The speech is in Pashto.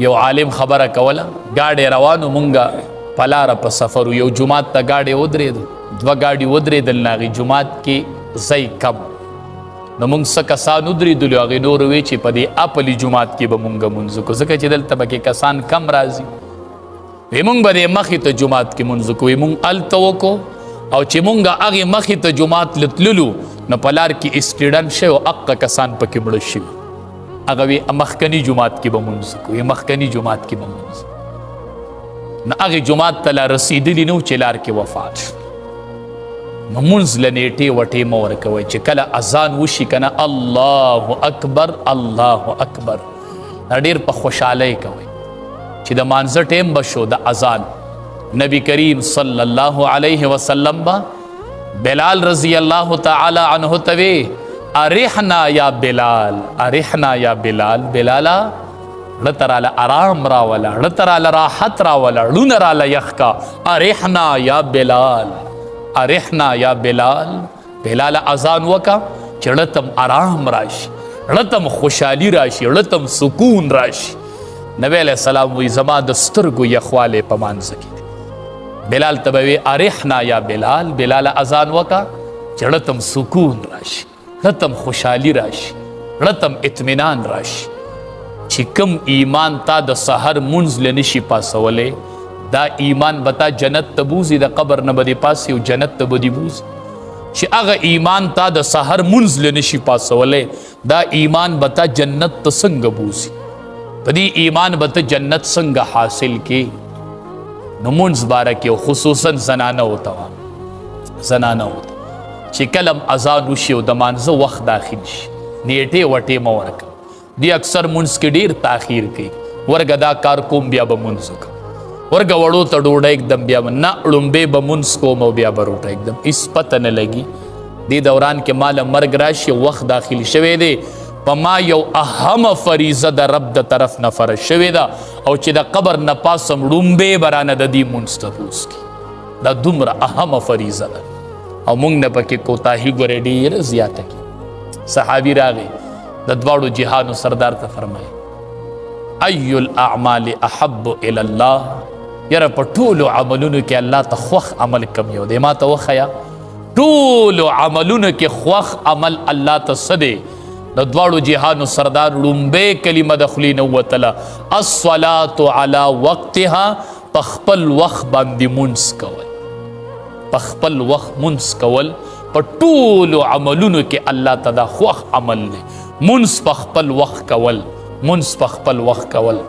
یو عالم خبره کوله گاډي روانو مونږه پلاره په سفر یو جماعت ته گاډي ودرېدو دوه گاډي ودرېدل ناغي جماعت کې ځای کم نو مونږ څه کسان ودرېدلو هغې نور وی چې په دې اپلي جماعت کې به مونږ مونځ وکړو ځکه چې دلته به کې کسان کم راځي وی مونږ به دې مخې ته جماعت کې مونځ وکړو وی مونږ هلته وکړو او چې مونږ هغې مخې ته جماعت لتللو نو په لار کې اسټیډنټ شوی او هغه کسان پکې مړه شوي هغه وی مخکني جماعت کې به مونځ وکړو مخکني جماعت کې به مونځ نو هغې جماعت ته لا رسېدلي نه و چې لار کې وفات شو نو مونځ له نیټې وټې مه ورکوئ چې کله اذان وشي که نه الله اکبر الله اکبر دا ډېر په خوشحالۍ کوئ چې د مانځه ټیم به شو د اذان نبی کریم صلی الله علیه وسلم به بلال رضی الله تعالی عنه ته وی ارحنا یا بلال ارحنا یا بلال بلالا ړه راله آرام راوله ړه راله راحت راوله ړونه راله یخ کا ارحنا یا بلال ارحنا یا بلال بلال اذان وکا چې ړتم آرام راشي ړتم خوشحالي راشي ړتم سکون راشي نبی علیہ السلام وی زما د سترګو یخوالی په مانځه کې بلال ته به وی ارحنا یا بلال بلال اذان وکا چې ړتم سکون راشي ړتم خوشحالي راشي ړتم اطمینان راشي چې کم ایمان تا د سحر منځ له نشي پاسولی دا ایمان بتا جنت ته بوزي د قبر نه به دې پاسي او جنت ته به دې بوزي چې هغه ایمان تا د سحر منځ له نشي پاسولی دا ایمان بتا جنت ته څنګه بوزي په دې ایمان به ته جنت څنګه حاصل کې نو منځ باره کې او خصوصا زنانه وته زنانه وته چې کلم اذان وشي او د مانځه وخت داخل شي نیټې وټې مه ورکوه دی اکثر منځ کې ډېر تاخیر کوي ورګه دا کار کوم بیا به منځ وکړم ورګه وړو ته ډوډۍ एकदम بیا نه ړومبې به منځ کوم او بیا به روټه एकदम هېڅ پته نه لګي دې دوران کې ماله مرګ راشي وخت داخل شوی دی په ما یو اهمه فریضه د رب د طرف نه فرض شوې ده او چې د قبر نه پاسم ړومبې به رانه د دې منځ تپوس کړي دا دومره اهمه فریضه ده او موږ نه پکې کوتاهي ګورې ډېره زیاته کړي صحابي راغی د دواړو جهانو سردار ته فرمایي ای الاعمال احب الی الله یاره په ټولو عملونو کې الله ته خوښ عمل کم یو دی ما ته وښیه ټولو عملونو کې خوښ عمل الله ته څه دی د دواړو جهانو سردار ړومبۍ کلمه د خولې نه ووتله الصلاة علی وقتها په خپل وخت باندې مونځ کول په خپل وخت مونځ کول په ټولو عملونو کې الله ته دا خوښ عمل دی مونځ په خپل وخت کول منځ په خپل وخت کول